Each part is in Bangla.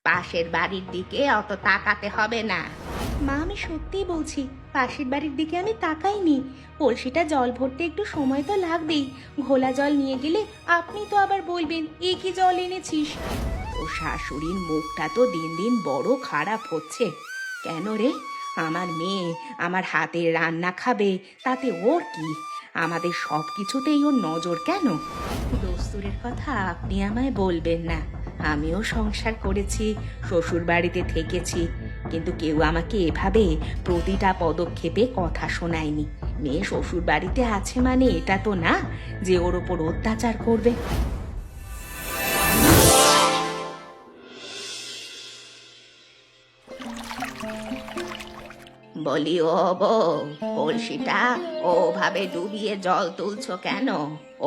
পাশের বাড়ির দিকে অত তাকাতে হবে না। মা, আমি সত্যিই বলছি, পাশের বাড়ির দিকে আমি তাকাইনি। কলসিটা জল ভরতে একটু সময় তো লাগবেই। ঘোলা জল নিয়ে গেলে আপনি তো আবার বলবেন এ কি জল এনেছিস। ও শাশুড়ির মুখটা তো দিন দিন বড় খারাপ হচ্ছে। কেন রে? আমার মেয়ে আমার হাতের রান্না খাবে, তাতে ওর কি? আমাদের সব কিছুতেই ওর নজর কেন? দস্তুরের কথা আপনি আমায় বলবেন না। আমিও সংসার করেছি, শ্বশুর বাড়িতে থেকেছি, কিন্তু কেউ আমাকে এভাবে প্রতিটা পদক্ষেপে কথা শোনায়নি। মেয়ে শ্বশুর বাড়িতে আছে মানে এটা তো না যে ওর ওপর অত্যাচার করবে। বলি, ও বউ, কলসিটা ওভাবে ডুবিয়ে জল তুলছো কেন?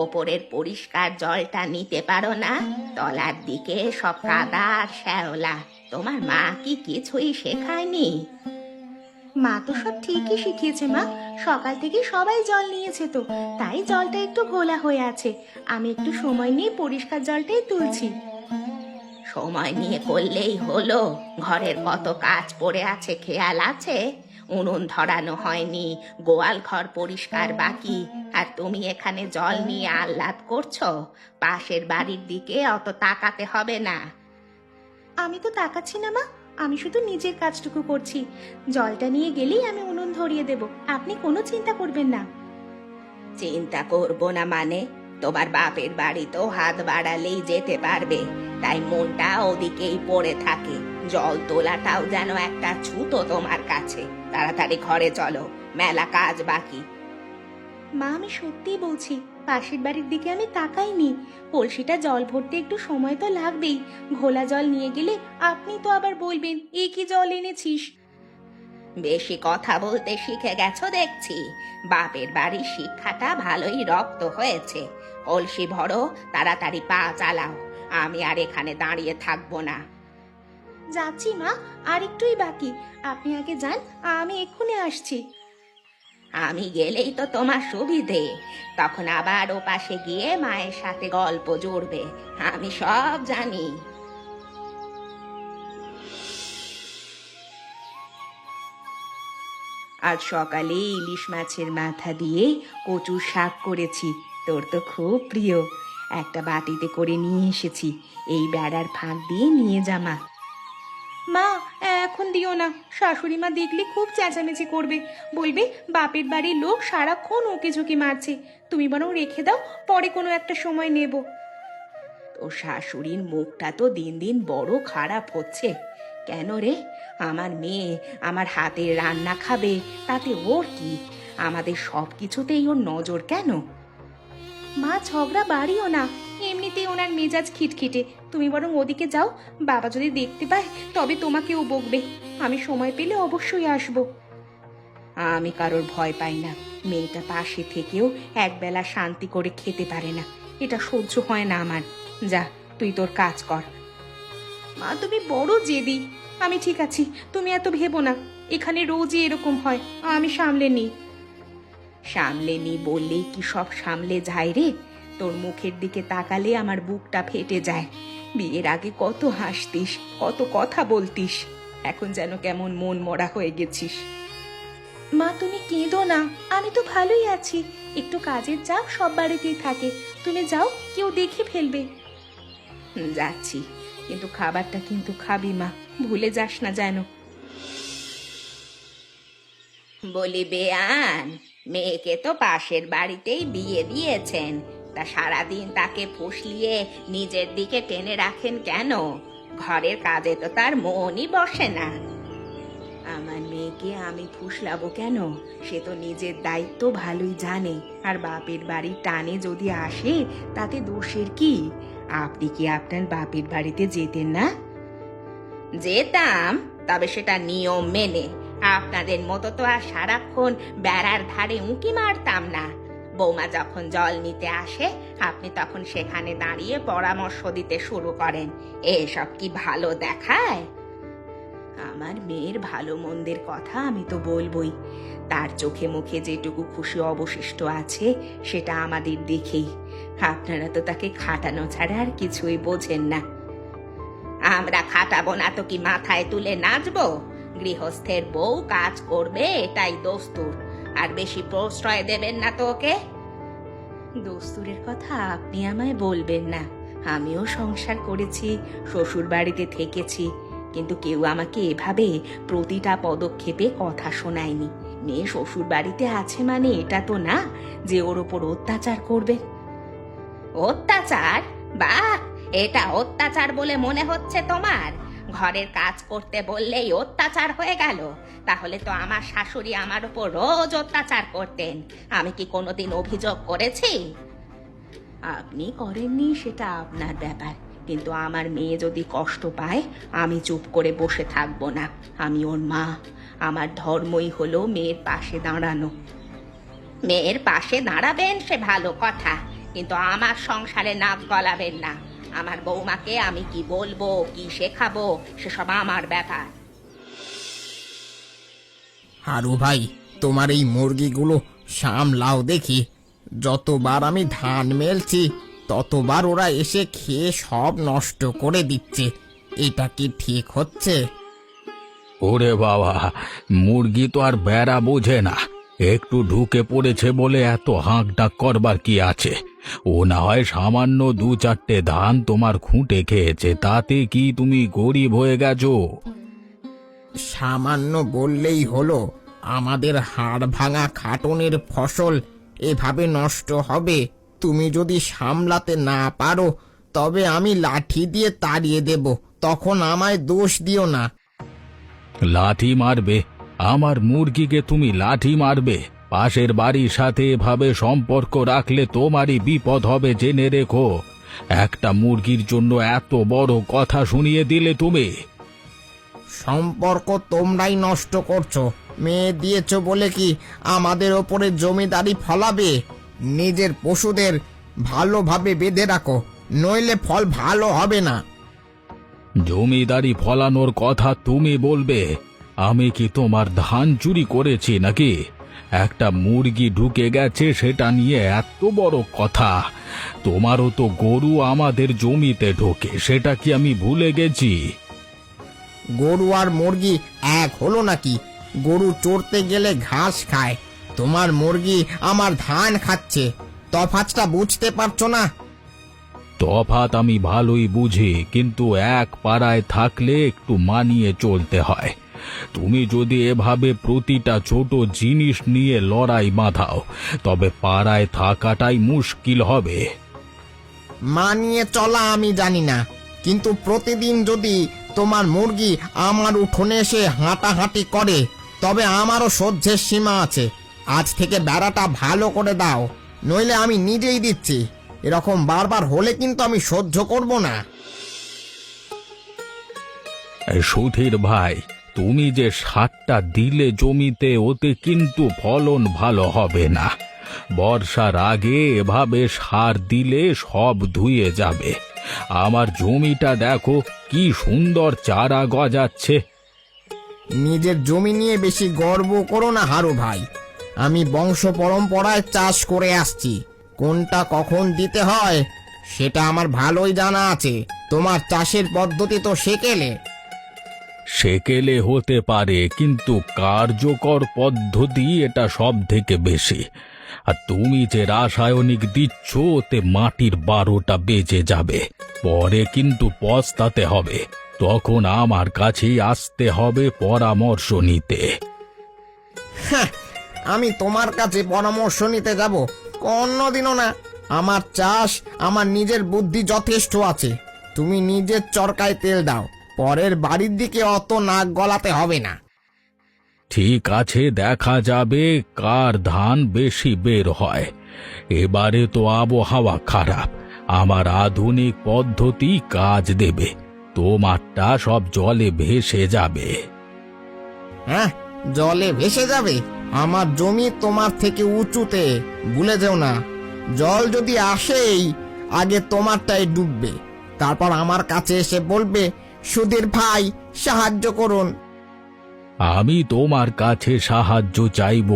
ওপরের পরিষ্কার জলটা নিতে পারো না? তলার দিকে সব কাদা আর শ্যাওলা। তোমার মা কি কিছুই শেখায়নি? মা তো সব ঠিকই শিখিয়েছে মা। সকাল থেকে সবাই জল নিয়েছে, তো তাই জলটা একটু ঘোলা হয়ে আছে। আমি একটু সময় নিয়ে পরিষ্কার জলটাই তুলছি। সময় নিয়ে করলেই হলো? ঘরের কত কাজ পড়ে আছে খেয়াল আছে? উনুন ধরানো হয়নি, গোয়াল ঘর পরিষ্কার বাকি, আর তুমি এখানে জল নিয়ে আহ্লাদ করছো? পাশের বাড়ির দিকে অত তাকাতে হবে না। আমি তো তাকাচ্ছি না মা, আমি শুধু নিজের কাজটুকু করছি। জলটা নিয়ে গেলেই আমি উনুন ধরিয়ে দেব, আপনি কোনো চিন্তা করবেন না। চিন্তা করবো না মানে? তোমার বাপের বাড়ি তো হাত বাড়ালেই যেতে পারবে, তাই মনটা ওদিকেই পড়ে থাকে। জল তোলাটাও যেন একটা ছুতো তোমার কাছে। তাড়াতাড়ি ঘরে চলো, মেলা কাজ বাকি। মা, আমি সত্যিই বলছি, পাশের বাড়ির দিকে আমি তাকাইনি। কলসিটা জল ভরতে একটু সময় তো লাগবেই। ঘোলা জল নিয়ে গেলে আপনি তো আবার বলবেন এ কি জল এনেছিস। বেশি কথা বলতে শিখে গেছো দেখছি। বাপের বাড়ির শিক্ষাটা ভালোই রপ্ত হয়েছে। কলসি ভরো, তাড়াতাড়ি পা চালাও। আমি আর এখানে দাঁড়িয়ে থাকবো না। যাচ্ছি মা, আর একটুই বাকি। আপনি আগে যান, আমি এক্ষুনি আসছি। আমি গেলেই তো তোমার সুবিধে। তখন আবার ও পাশে গিয়ে মায়ের সাথে গল্প জুড়বে। আমি সব জানি। আজ সকালে ইলিশ মাছের মাথা দিয়ে কচুর শাক করেছি। তোর তো খুব প্রিয়। একটা বাটিতে করে নিয়ে এসেছি। এই বেড়ার ফাঁক দিয়ে নিয়ে যা মা। মা, এখন দিও না। শাশুড়ি মা দেখলে খুব চেঁচামেচি করবে, বলবে বাপের বাড়ির লোক সারাক্ষণ ওকে ঝুঁকি মারছে। তুমি বরং রেখে দাও, পরে কোনো একটা সময় নেব। তোর শাশুড়ির মুখটা তো দিন দিন বড় খারাপ হচ্ছে। কেন রে? আমার মেয়ে আমার হাতের রান্না খাবে, তাতে ওর কি? আমাদের সব কিছুতেই ওর নজর কেন? মা, ঝগড়া বাড়িও না। এমনিতেই ওনার মেজাজ খিটখিটে। তুমি বরং ওদিকে যাও। বাবা যদি দেখতে পায় তবে তোমাকেও বকবে। আমি সময় পেলে অবশ্যই আসবো। আমি কারোর ভয় পাই না। মেয়েটা পাশে থেকেও একবেলা শান্তি করে খেতে পারে না। এটা সহ্য হয় না আমার। যা, তুই তোর কাজ কর। মা, তুমি বড় জেদি। আমি ঠিক আছি, তুমি এত ভেবো না। এখানে রোজই এরকম হয়, আমি সামলে নিই। সামলে নি বললেই কি সব সামলে যায় রে? তোর মুখের দিকে তাকালে আমার বুকটা ফেটে যায়। বিয়ের আগে কত হাসতিস, কত কথা বলতিস। এখন যেন কেমন মন মরা হয়ে গেছিস। মা, তুমি কেঁদো না। আমি তো ভালোই আছি। একটু কাজের চাপ সব বাড়িতেই থাকে। তুমি যাও, কেউ দেখে ফেলবে। যাচ্ছি, কিন্তু খাবারটা কিন্তু খাবি মা, ভুলে যাস না যেন। বলি বেয়ান, মেয়েকে তো পাশের বাড়িতেই বিয়ে দিয়েছেন, তা সারাদিন তাকে ফুসলিয়ে নিজের দিকে টেনে রাখেন কেন? ঘরের কাজে তো তার মনই বসে না। আমার মেয়েকে আমি ফুসলাবো কেন? সে তো নিজের দায়িত্ব ভালোই জানে। আর বাপের বাড়ির টানে যদি আসে, তাতে দোষের কি? আপনি কি আপনার বাপের বাড়িতে যেতেন না? যেতাম, তবে সেটা নিয়ম মেনে। আপনাদের মতো তো আর সারাক্ষণ বেড়ার ধারে উঁকি মারতাম না। বৌমা যখন জল নিতে আসে, আপনি তখন সেখানে দাঁড়িয়ে পরামর্শ দিতে শুরু করেন। এসব কি ভালো দেখায়? আমার মেয়ের ভালো মন্দের কথা আমি তো বলবই। তার চোখে মুখে যেটুকু খুশি অবশিষ্ট আছে, সেটা আমাদের দেখেই। আপনারা তো তাকে খাটানো ছাড়া আর কিছুই বোঝেন না। আমরা খাটাবো না তো কি মাথায় তুলে নাচবো? গৃহস্থের বউ কাজ করবে, এটাই দস্তুর। আর বেশি প্রশ্রয় দেবেন না তো ওকে। দস্তুরের কথা আপনি আমায় বলবেন না। আমিও সংসার করেছি, শ্বশুর বাড়িতে থেকেছি, কিন্তু কেউ আমাকে এভাবে প্রতিটা পদক্ষেপে কথা শোনায়নি। মেয়ে শ্বশুর বাড়িতে আছে মানে এটা তো না যে ওর ওপর অত্যাচার করবে। অত্যাচার? বাহ, এটা অত্যাচার বলে মনে হচ্ছে তোমার? ঘরের কাজ করতে বললেই অত্যাচার হয়ে গেল? তাহলে তো আমার শাশুড়ি আমার উপর রোজ অত্যাচার করতেন। আমি কি কোনোদিন অভিযোগ করেছি? আপনি করেননি সেটা আপনার ব্যাপার, কিন্তু আমার মেয়ে যদি কষ্ট পায় আমি চুপ করে বসে থাকবো না। আমি ওর মা, আমার ধর্মই হলো মেয়ের পাশে দাঁড়ানো। মেয়ের পাশে দাঁড়াবেন সে ভালো কথা, কিন্তু আমার সংসারে নাক গলাবেন না। আমার বৌমাকে আমি কি বলবো, কি শেখাবো, সেসব আমার ব্যাপার। হারু ভাই, তোমার এই মুরগিগুলো সামলাও দেখি। যতবার আমি ধান মেলছি ততবার ওরা এসে খেয়ে সব নষ্ট করে দিচ্ছে। এটা কি ঠিক হচ্ছে? ওরে বাবা, মুরগি তো আর বেড়া বোঝে না। একটু ঢুকে পড়েছে বলে এত হাঁক ডাক করবার কি আছে? ও না হয় সামান্য 2-4টে ধান তোমার খুঁটে খেয়েছে, তাতে কি তুমি গরিব হয়ে গেছো? সামান্য বললেই হলো আমাদের হাড় ভাঙা খাটনের ফসল এভাবে নষ্ট হবে? তুমি যদি সামলাতে না পারো তবে আমি লাঠি দিয়ে তাড়িয়ে দেব, তখন আমায় দোষ দিও না। লাঠি মারবে? আমার মুরগিকে তুমি লাঠি মারবে? পাশের বাড়ির সাথে এভাবে সম্পর্ক রাখলে তোমারই বিপদ হবে, জেনে রেখো। একটা মুরগির জন্য এত বড় কথা শুনিয়ে দিলে তুমি। সম্পর্ক তোমরাই নষ্ট করছো। মেয়ে দিয়েছো বলে কি আমাদের ওপরে জমিদারি ফলাবে? নিজের পশুদের ভালোভাবে বেঁধে রাখো, নইলে ফল ভালো হবে না। জমিদারি ফলানোর কথা তুমি বলবে? আমি কি তোমার ধান চুরি করেছি নাকি? একটা মুরগি ঢুকে গেছে সেটা নিয়ে এত বড় কথা? তোমারও তো গরু আমাদের জমিতে ঢোকে, সেটা কি আমি ভুলে গেছি? গরু আর মুরগি এক হলো নাকি? গরু চড়তে গেলে ঘাস খায়, তোমার মুরগি আমার ধান খাচ্ছে। তফাৎটা বুঝতে পারছো না? তফাৎ আমি ভালোই বুঝি, কিন্তু এক পাড়ায় থাকলে একটু মানিয়ে চলতে হয়। তুমি যদি এভাবে প্রতিটা ছোট জিনিস নিয়ে লড়াই বাঁধাও তবে পাড়ায় থাকাটাই মুশকিল হবে। মানিয়ে চলা আমি জানি না, কিন্তু প্রতিদিন যদি তোমার মুরগি আমার উঠোনে এসে হাঁটাহাঁটি করে তবে আমারও সহ্যের সীমা আছে। আজ থেকে বেড়াটা ভালো করে দাও, নইলে আমি নিজেই দিচ্ছি। এরকম বারবার হলে কিন্তু আমি সহ্য করব না। সুধীর ভাই, তুমি যে সারটা দিলে জমিতে, ওতে কিন্তু ফলন ভালো হবে না। বর্ষার আগে এভাবে সার দিলে সব ধুয়ে যাবে। আমার জমিটা দেখো, কি সুন্দর চারা গজাচ্ছে। নিজের জমি নিয়ে বেশি গর্ব করো না হারু ভাই। আমি বংশ পরম্পরায় চাষ করে আসছি, কোনটা কখন দিতে হয় সেটা আমার ভালোই জানা আছে। তোমার চাষের পদ্ধতি তো সেকেলে। সেকেলে হতে পারে, কিন্তু কার্যকর পদ্ধতি এটা সব থেকে বেশি। আর তুমি যে রাসায়নিক দিচ্ছ ওতে মাটির 12টা বেজে যাবে, পরে কিন্তু পস্তাতে হবে। তখন আমার কাছেই আসতে হবে পরামর্শ নিতে। হ্যাঁ, আমি তোমার কাছে পরামর্শ নিতে যাব? কোনোদিনও না। আমার চাষ, আমার নিজের বুদ্ধি যথেষ্ট আছে। তুমি নিজের চরকায় তেল দাও, পরের বাড়ির দিকে অত নাক গলাতে হবে না। ঠিক আছে, দেখা যাবে কার ধান বেশি বের হয়। এবারে তো আবহাওয়া খারাপ, আমার আধুনিক পদ্ধতি কাজ দেবে। তোমারটা সব জলে ভেসে যাবে। হ্যাঁ, জলে ভেসে যাবে? আমার জমি তোমার থেকে উঁচুতে, ভুলে যেও না। জল যদি আসেই আগে তোমারটাই ডুববে, তারপর আমার কাছে এসে বলবে, সুধীর ভাই সাহায্য করুন। আমি তোমার কাছে সাহায্য চাইব?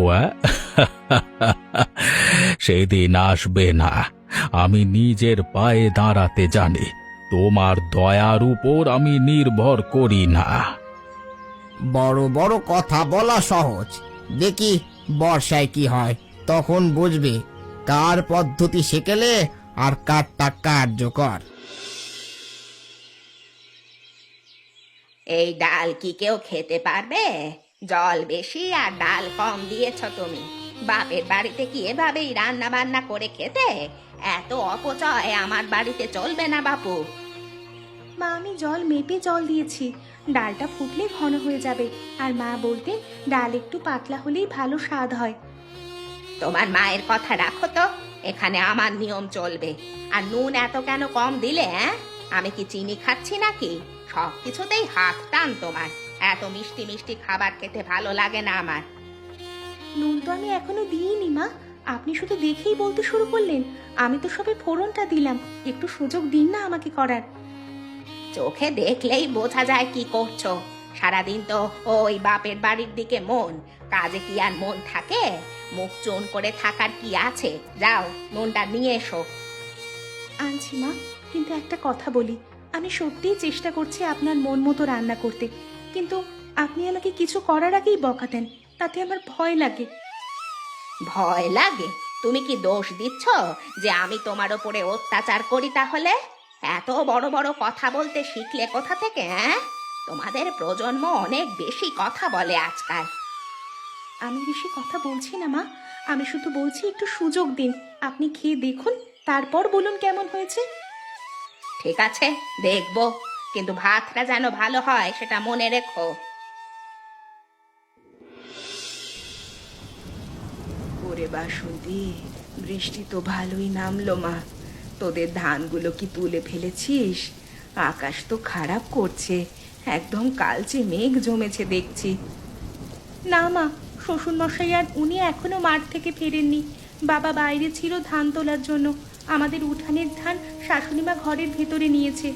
সেদিন আসবে না। আমি নিজের পায়ে দাঁড়াতে জানি। তোমার দয়ার উপর আমি নির্ভর করি না। বড় বড় কথা বলা সহজ, দেখি বর্ষায় কি হয়, তখন বুঝবে কার পদ্ধতি শেখেলে আর কারটা কার্যকর। এই ডাল কি কেউ খেতে পারবে? জল বেশি আর ডাল কম দিয়েছ তুমি। বাপের বাড়িতে কি এভাবেই রান্না বান্না করে খেতে? এত অপচয় আমার বাড়িতে চলবে না বাপু। মা, আমি জল মেপে জল দিয়েছি, ডালটা ফুটলে ঘন হয়ে যাবে। আর মা বলতে ডাল একটু পাতলা হলেই ভালো স্বাদ হয়। তোমার মায়ের কথা রাখো তো, এখানে আমার নিয়ম চলবে। আর নুন এত কেন কম দিলে? আমি কি চিনি খাচ্ছি নাকি? সব কিছুতেই হাত টান তোমার। এত মিষ্টি মিষ্টি খাবার খেতে ভালো লাগে না আমার। নুন তো আমি এখনো দিইনি মা, আপনি শুধু দেখেই বলতে শুরু করলেন। আমি তো সবে ফোড়নটা দিলাম, একটু সুযোগ দিন না আমাকে করার। চোখে দেখলেই বোঝা যায় কি করছো। সারাদিন তো ওই বাপের বাড়ির দিকে মন, কাজে কি আর মন থাকে? মুখ চুন করে থাকার কি আছে? যাও নুনটা নিয়ে এসো। আনছি মা, কিন্তু একটা কথা বলি, আমি সত্যিই চেষ্টা করছি আপনার মন মতো রান্না করতে, কিন্তু আপনি আমাকে কিছু করার আগেই বকা দেন, তাতে আমার ভয় লাগে। ভয় লাগে? তুমি কি দোষ দিচ্ছ যে আমি তোমার ওপরে অত্যাচার করি? তাহলে এত বড় বড় কথা বলতে শিখলে কোথা থেকে? তোমাদের প্রজন্ম অনেক বেশি কথা বলে আজকাল। আমি বেশি কথা বলছি না মা, আমি শুধু বলছি একটু সুযোগ দিন, আপনি খেয়ে দেখুন, তারপর বলুন কেমন হয়েছে। ঠিক আছে, দেখবো, কিন্তু ভাতটা যেন ভালো হয় সেটা মনে রেখো। ওরে বাসন্তী, বৃষ্টি তো ভালোই নামলো মা। তোদের ধানগুলো কি তুলে ফেলেছিস? আকাশ তো খারাপ করছে, একদম কালচে মেঘ জমেছে দেখছি। না মা, শ্বশুর মশাই আর উনি এখনো মাঠ থেকে ফেরেননি। বাবা বাইরে ছিল ধান তোলার জন্য, আমাদের উঠানের ধান শাশুড়িমা ঘরের ভেতরে নিয়েছে।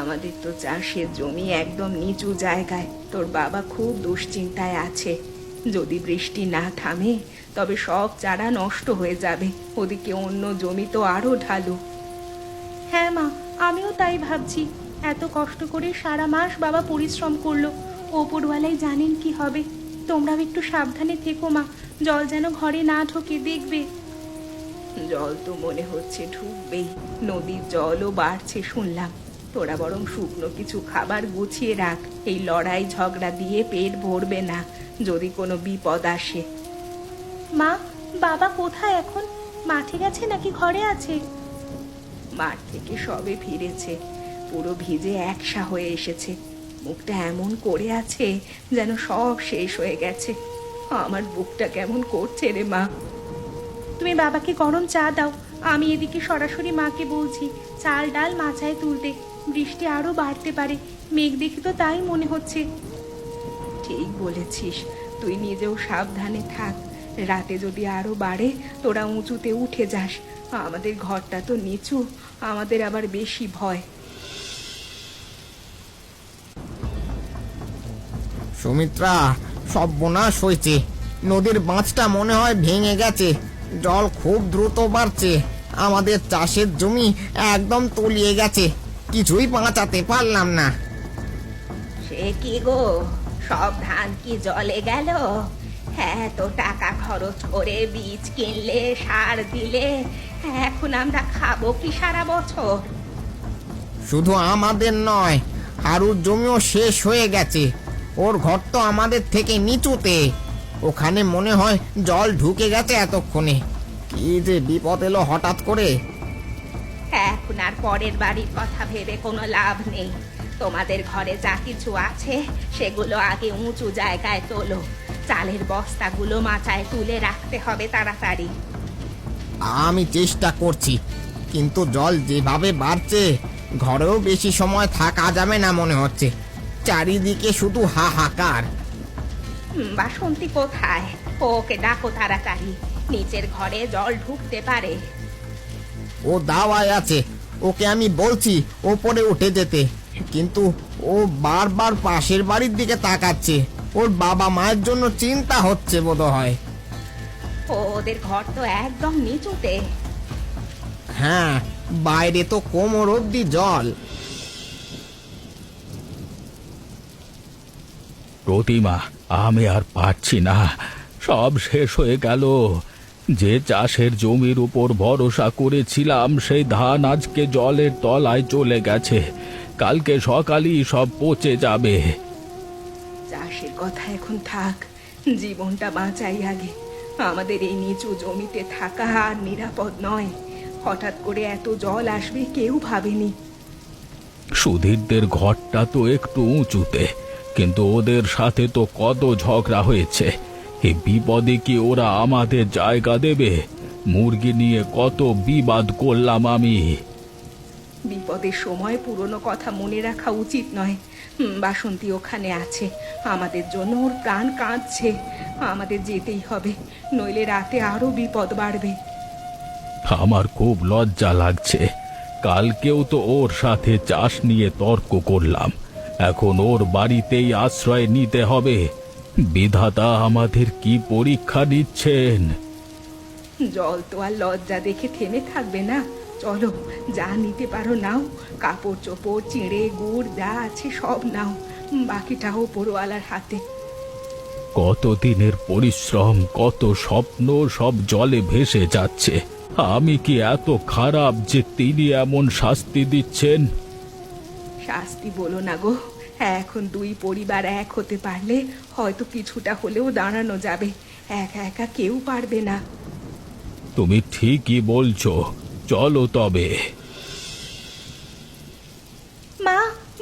আমাদের তো চাষের জমি একদম নিচু জায়গায়, তোর বাবা খুব দুশ্চিন্তায় আছে। যদি বৃষ্টি না থামে তবে সব চারা নষ্ট হয়ে যাবে, ওদিকে অন্য জমি তো আরো ঢালু। হ্যাঁ মা, আমিও তাই ভাবছি। এত কষ্ট করে সারা মাস বাবা পরিশ্রম করলো, ওপরওয়ালাই জানেন কি হবে। তোমরাও একটু সাবধানে থেকো মা, জল যেন ঘরে না ঢোকে, দেখবে। জল তো মনে হচ্ছে ঢুকবেই, নদীর জলও বাড়ছে শুনলাম। তোরা বরং শুকনো কিছু খাবার গুছিয়ে রাখ, এই লড়াই ঝগড়া দিয়ে পেট ভরবে না যদি কোনো বিপদ আসে। মা, বাবা কোথায় এখন? মাঠে গেছে নাকি ঘরে আছে? মাঠ থেকে সবে ফিরেছে, পুরো ভিজে একসা হয়ে এসেছে। মুখটা এমন করে আছে যেন সব শেষ হয়ে গেছে। আমার বুকটা কেমন করছে রে মা। তুমি বাবাকে গরম চা দাও, আমি এদিকে সরাসরি মাকে বলছি চাল ডাল মাচায় তুলতে। বৃষ্টি আরো বাড়তে পারে, মেঘ দেখে তো তাই মনে হচ্ছে। ঠিক বলেছিস, তুই নিজেও সাবধানে থাক। রাতে যদি আরো বাড়ে তোরা উঁচুতে উঠে যাস। আমাদের ঘরটা তো নিচু, আমাদের আবার বেশি ভয়। সুমিত্রা, সর্বনাশ হয়েছে, নদীর বাঁধটা মনে হয় ভেঙে গেছে, জল খুব দ্রুত বাড়ছে, আমাদের চাষের জমি একদম তলিয়ে গেছে, কিছুই বাঁচাতে পারলাম না। সে কি গো, সব ধান কি জলে গেল? এত টাকা খরচ করে বীজ কিনলে, সার দিলে, এখন আমরা খাবো কি সারা বছর? শুধু আমাদের নয়, হারুর জমিও শেষ হয়ে গেছে, ওর ঘর তো আমাদের থেকে নিচুতে, ওখানে মনে হয় জল ঢুকে গেছে এতক্ষণে। কি যে বিপদ এলো হঠাৎ করে। এখন আর পরের বাড়ির কথা ভেবে কোনো লাভ নেই। তোমাদের ঘরে যা কিছু আছে সেগুলো আগে উঁচু জায়গায় তোলো। চালের বস্তাগুলো মাচায় তুলে রাখতে হবে তাড়াতাড়ি। আমি চেষ্টা করছি, কিন্তু জল যেভাবে বাড়ছে ঘরেও বেশি সময় থাকা যাবে না মনে হচ্ছে, চারিদিকে শুধু হাহাকার। বাসন্তী কোথায়? ওকে ডাকো তাড়াতাড়ি, নিচের ঘরে জল ঢুকতে পারে। ও দাওয়ায় আছে, ওকে আমি বলছি ওপরে উঠে যেতে, কিন্তু ও বারবার পাশের বাড়ির দিকে তাকাচ্ছে, ওর বাবা মায়ের জন্য চিন্তা হচ্ছে বোধহয়। ওদের ঘর তো একদম নিচুতে। হ্যাঁ, বাইরে তো কোমর অব্দি জল। প্রতিমা, আমি আর পারছি না, সব শেষ হয়ে গেল। যে চাষের জমির উপর ভরসা করেছিলাম সেই ধান আজকে জলের তলায় চলে গেছে। কালকে সকালেই সব পচে যাবে। চাষের কথা এখন থাক, জীবনটা বাঁচাই আগে। আমাদের এই নিচু জমিতে থাকা আর নিরাপদ নয়। হঠাৎ করে এত জল আসবে কেউ ভাবেনি। সুধীরদের ঘরটা তো একটু উঁচুতে, কিন্তু ওদের সাথে তো কত ঝগড়া হয়েছে। এই বিপদে কি ওরা আমাদের জায়গা দেবে? মুরগি নিয়ে কত বিবাদ করলাম আমি। বিপদের সময় পুরনো কথা মনে রাখা উচিত নয়। বাসন্তী ওখানে আছে, আমাদের জন্য ওর প্রাণ কাঁদছে। আমাদের যেতেই হবে, নইলে রাতে আরো বিপদ বাড়বে। আমার খুব লজ্জা লাগছে। কালকেও তো ওর সাথে চাষ নিয়ে তর্ক করলাম, এখন ওর বাড়িতেই আশ্রয় নিতে হবে। বিধাতা আমাদের কি পরীক্ষা নিচ্ছেন! জল তো আর লজ্জা দেখে থেমে থাকবে না। চলো, যা নিতে পারো নাও। কাপড় চোপড়, চিঁড়ে গুড় যা আছে সব নাও, বাকিটাও ওপরওয়ালার হাতে। কতদিনের পরিশ্রম, কত স্বপ্ন সব জলে ভেসে যাচ্ছে। আমি কি এত খারাপ যে তিনি এমন শাস্তি দিচ্ছেন? শাস্তি বলো না গো, এখন দুই পরিবার এক হতে পারলে হয়তো কিছুটা হলেও দাঁড়ানো যাবে। একা একা কেউ পারবে না। তুমি ঠিকই বলছো, চলো তবে। মা,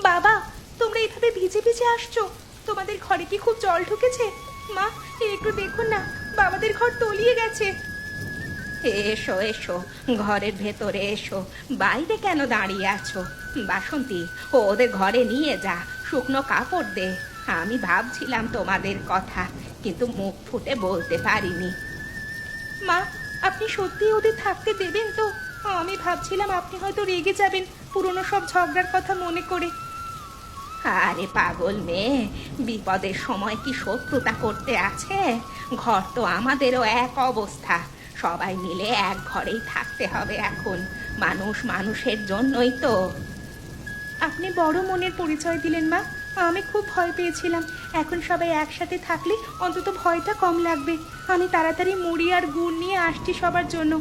বাবা, তোমরা এভাবে ভিজে ভিজে আসছো? তোমাদের ঘরে কি খুব জল ঢুকেছে? মা, একটু দেখুন না, বাবাদের ঘর তলিয়ে গেছে। এসো এসো, ঘরের ভেতরে এসো, বাইরে কেন দাঁড়িয়ে আছো? বাসন্তী, ওদের ঘরে নিয়ে যা, শুকনো কাপড় দে। আমি ভাবছিলাম তোমাদের কথা, কিন্তু মুখ ফুটে বলতে পারিনি। মা, আপনি সত্যি ওদের থাকতে দেবেন তো? আমি ভাবছিলাম আপনি হয়তো রেগে যাবেন পুরনো সব ঝগড়ার কথা মনে করে। আরে পাগল মেয়ে, বিপদের সময় কি শত্রুতা করতে আছে? ঘর তো আমাদেরও এক অবস্থা, সবাই মিলে এক ঘরেই থাকতে হবে এখন। মানুষ মানুষের জন্যই তো। আপনি বড় মনের পরিচয় দিলেন মা। আমি খুব ভয় পেয়েছিলাম। এখন সবাই একসাথে থাকলে অন্তত ভয়টা কম লাগবে। আমি তাড়াতাড়ি মুড়ি আর গুড় নিয়ে আসছি সবার জন্য।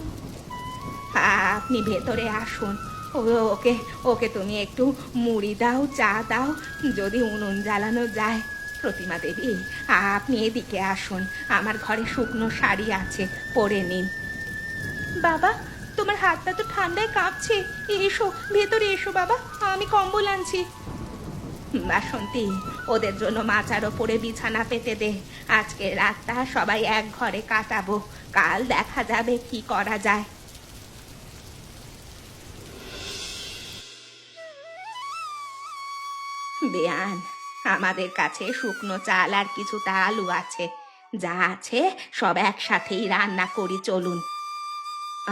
আপনি ভেতরে আসুন। ওকে ওকে তুমি একটু মুড়ি দাও, চা দাও, যদি উনুন জ্বালানো যায়। প্রতিমা দেবী, আপনি এদিকে আসুন, আমার ঘরে শুকনো শাড়ি আছে, পরে নিন। বাবা, তোমার হাতটা তো ঠান্ডায় কাঁপছে। এসো ভেতরে এসো বাবা, আমি কম্বল আনছি। বাসন্তী, ওদের জন্য মাচার ওপরে বিছানা পেতে দে। আজকে রাতটা সবাই এক ঘরে কাটাবো, কাল দেখা যাবে কি করা যায়। বেয়ান, আমাদের কাছে শুকনো চাল আর কিছুটা আলু আছে, যা আছে সব একসাথেই রান্না করি, চলুন।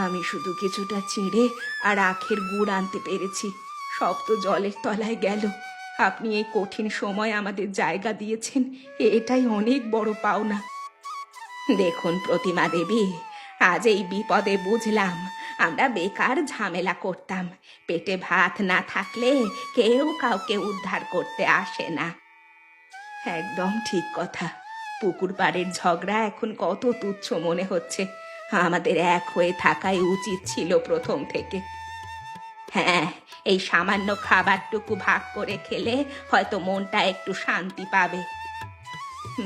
আমি শুধু কিছুটা চিঁড়ে আর আখের গুড় আনতে পেরেছি, সব তো জলের তলায় গেল। আপনি এই কঠিন সময় আমাদের জায়গা দিয়েছেন, এটাই অনেক বড় পাওনা। দেখুন প্রতিমা দেবী, আজ এই বিপদে বুঝলাম আমরা বেকার ঝামেলা করতাম। পেটে ভাত না থাকলে কেউ কাউকে উদ্ধার করতে আসে না। একদম ঠিক কথা। পুকুর পাড়ের ঝগড়া এখন কত তুচ্ছ মনে হচ্ছে। আমাদের এক হয়ে থাকাই উচিত ছিল প্রথম থেকে। হ্যাঁ, এই সামান্য খাবারটুকু ভাগ করে খেলে হয়তো মনটা একটু শান্তি পাবে।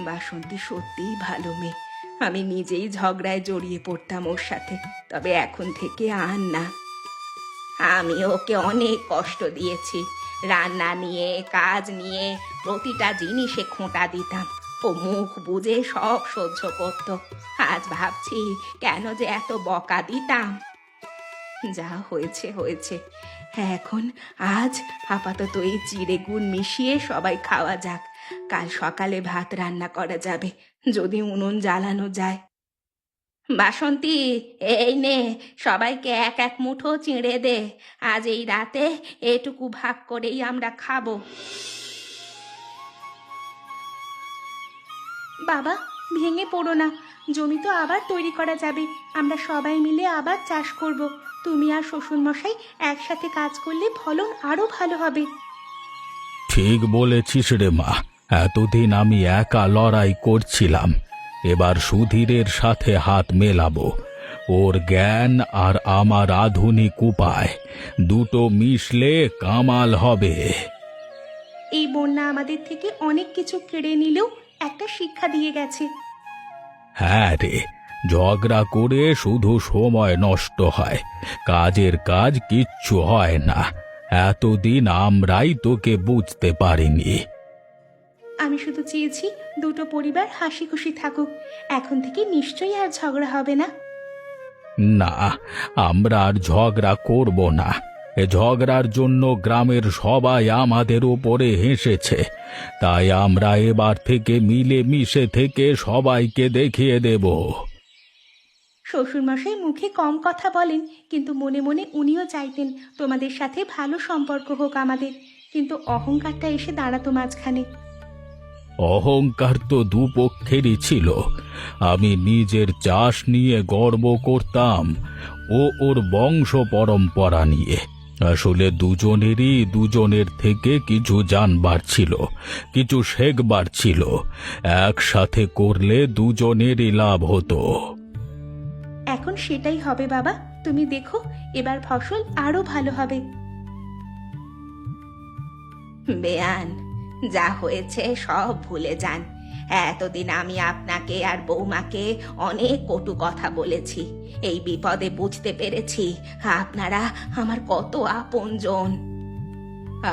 বাসন্তী সত্যিই ভালো মেয়ে। আমি নিজেই ঝগড়ায় জড়িয়ে পড়তাম ওর সাথে, তবে এখন থেকে আর না। আমি ওকে অনেক কষ্ট দিয়েছি, রান্না নিয়ে, কাজ নিয়ে, প্রতিটা জিনিসে খোঁটা দিতাম। ও মুখ বুজে সব সহ্য করত। আজ ভাবছি কেন যে এত বকা দিতাম। যা হয়েছে হয়েছে, এখন আজ আপাতত এই চিড়ে গুড় মিশিয়ে সবাই খাওয়া যাক। কাল সকালে ভাত রান্না করা যাবে, যদি উনুন জ্বালানো যায়। বাসন্তী, এই নে, সবাইকে এক এক মুঠো চিঁড়ে দে। আজ এই রাতে এটুকু ভাগ করেই আমরা খাবো। বাবা, ভেঙে পড়ো না, জমি তো আবার তৈরি করা যাবে। আমরা সবাই মিলে আবার চাষ করব। তুমি আর শ্বশুরমশাই একসাথে কাজ করলে ফলন আরো ভালো হবে। ঠিক বলেছিস রে মা, এতদিন আমি একা লড়াই করছিলাম, এবার সুধীরের সাথে হাত মেলাবো। ওর জ্ঞান আর আমার আধুনিক উপায় দুটো মিশলে কামাল হবে। এই বন্যা আমাদের থেকে অনেক কিছু কেড়ে নিলেও একটা শিক্ষা দিয়ে গেছে। হ্যাঁ রে, ঝগড়া করে শুধু সময় নষ্ট হয়, কাজের কাজ কিচ্ছু হয় না। এতদিন আমরাই তোকে বুঝতে পারিনি। আমি শুধু চেয়েছি দুটো পরিবার হাসি খুশি থাকুক। এখন থেকে নিশ্চয়ই আর ঝগড়া হবে না। না, আমরা আর ঝগড়া করব না। এ ঝগড়ার জন্য গ্রামের সবাই আমাদের উপরে হেসেছে, তাই আমরা এবার থেকে মিলেমিশে থেকে সবাইকে দেখিয়ে দেব। শ্বশুরমশাই মুখে কম কথা বলেন, কিন্তু মনে মনে উনিও চাইতেন তোমাদের সাথে ভালো সম্পর্ক হোক আমাদের, কিন্তু অহংকারটা এসে দাঁড়াতো মাঝখানে। অহংকার তো দুপক্ষেরই ছিল। আমি নিজের চাষ নিয়ে গর্ব করতাম, ও ওর বংশ পরম্পরা নিয়ে। আসলে দুজনেরই দুজনের থেকে কিছু জানবার ছিল, কিছু শেখবার ছিল। একসাথে করলে দুজনেরই লাভ হতো। এখন সেটাই হবে বাবা, তুমি দেখো এবার ফসল আরো ভালো হবে। বেয়ান, যা হয়েছে সব ভুলে যান। এতদিন আমি আপনাকে আর বৌমাকে অনেক কটু কথা বলেছি। এই বিপদে বুঝতে পেরেছি আপনারা আমার কত আপনজন।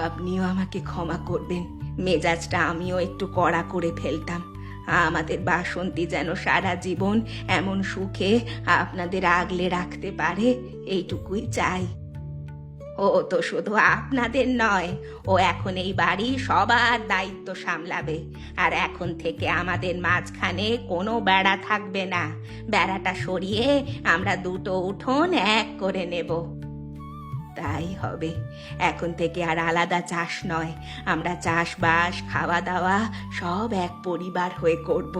আপনিও আমাকে ক্ষমা করবেন, মেজাজটা আমিও একটু কড়া করে ফেলতাম। আমাদের বাসন্তী যেন সারা জীবন এমন সুখে আপনাদের আগলে রাখতে পারে, এইটুকুই চাই। ও তো শুধু আপনাদের নয়, ও এখন এই বাড়ি সবার দায়িত্ব সামলাবে। আর এখন থেকে আমাদের মাঝখানে কোনো বেড়া থাকবে না। বেড়াটা সরিয়ে আমরা দুটো উঠোন এক করে নেব। তাই হবে, এখন থেকে আর আলাদা চাষ নয়, আমরা চাষবাস খাওয়া দাওয়া সব এক পরিবার হয়ে করব।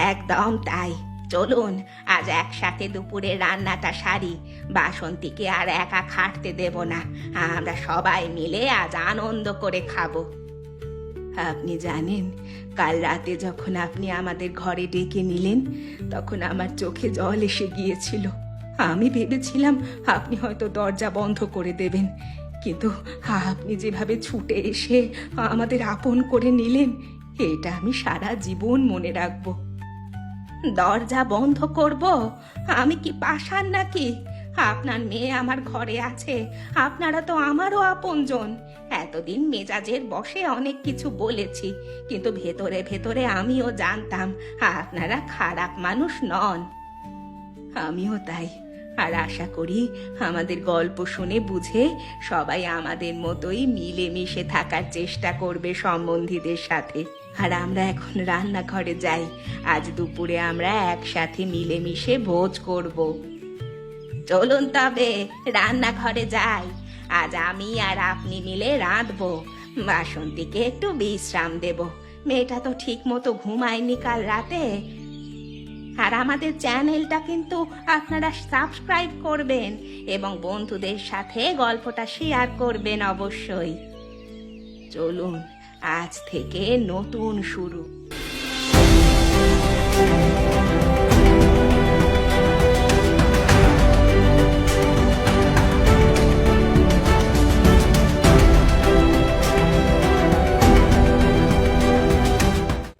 একদম তাই। চলুন আজ একসাথে দুপুরে রান্নাটা সারি। বাসন্তীকে আর একা খাটতে দেব না, আমরা সবাই মিলে আজ আনন্দ করে খাবো। আপনি জানেন, কাল রাতে যখন আপনি আমাদের ঘরে ডেকে নিলেন, তখন আমার চোখে জল এসে গিয়েছিল। আমি ভেবেছিলাম আপনি হয়তো দরজা বন্ধ করে দেবেন, কিন্তু আপনি যেভাবে ছুটে এসে আমাদের আপন করে নিলেন, এটা আমি সারা জীবন মনে রাখবো। দরজা বন্ধ করব? আমি কি পাষাণ নাকি? আপনার মেয়ে আমার ঘরে আছে, আপনারা তো আমারও আপনজন। এতদিন মেজাজের বশে অনেক কিছু বলেছি, কিন্তু ভেতরে ভেতরে আমিও জানতাম আপনারা খারাপ মানুষ নন। আমিও তাই। আর আশা করি আমাদের গল্প শুনে বুঝে সবাই আমাদের মতোই মিলেমিশে থাকার চেষ্টা করবে সম্বন্ধীদের সাথে। আর আমরা এখন রান্নাঘরে যাই, আজ দুপুরে আমরা একসাথে মিলেমিশে ভোজ করব। চলুন তবে রান্নাঘরে যাই, আজ আমি আর আপনি মিলে রাঁধবো। বাসন্তীকে একটু বিশ্রাম দেব, মেয়েটা তো ঠিক মতো ঘুমায়নি কাল রাতে। আর আমাদের চ্যানেলটা কিন্তু আপনারা সাবস্ক্রাইব করবেন এবং বন্ধুদের সাথে গল্পটা শেয়ার করবেন অবশ্যই। চলুন, আজ থেকে নতুন শুরু।